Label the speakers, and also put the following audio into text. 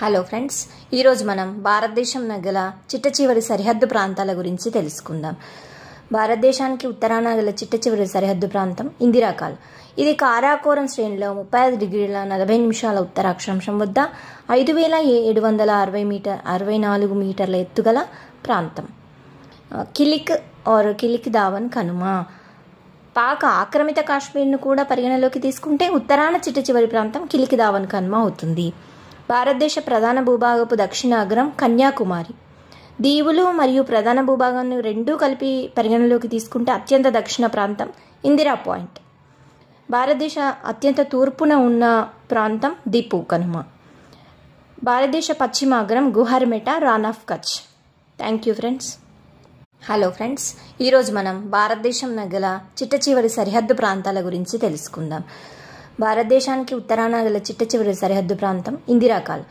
Speaker 1: Hello friends, ఈరోజు మనం భారతదేశం గల చిట్ట చివరి సరిహద్దు ప్రాంతాల గురించి తెలుసుకుందాం. భారతదేశానికి ఉత్తరాన గల చిట్ట చివరి సరిహద్దు ప్రాంతం ఇందిరాకాల్. ఇది కారాకోరం శ్రేణిలో 35 డిగ్రీల 40 నిమిషాల ఉత్తర అక్షాంశం వద్ద 5764 మీటర్ల ఎత్తుగల ప్రాంతం. కిలిక్ దావన్ కనుమ. పాక్ ఆక్రమిత కాశ్మీర్ను కూడా పరిగణలోకి తీసుకుంటే ఉత్తరాన చిట్ట చివరి ప్రాంతం కిలిక్ దావన్ కనుమ అవుతుంది. భారతదేశ ప్రధాన భూభాగపు దక్షిణ అగ్రం కన్యాకుమారి. దీవులు మరియు ప్రధాన భూభాగాన్ని రెండూ కలిపి పరిగణలోకి తీసుకుంటే అత్యంత దక్షిణ ప్రాంతం ఇందిరా పాయింట్. భారతదేశ అత్యంత తూర్పున ఉన్న ప్రాంతం దీపు కనుమ. భారతదేశ పశ్చిమ అగ్రం గుహర్మెట, Rann of Kutch. Thank you friends. Hello friends, ఈరోజు మనం భారతదేశం గల చిట్ట చివరి సరిహద్దు ప్రాంతాల గురించి తెలుసుకుందాం. భారతదేశానికి ఉత్తరాన గల చిట్ట చివరి సరిహద్దు ప్రాంతం ఇందిరాకాల్.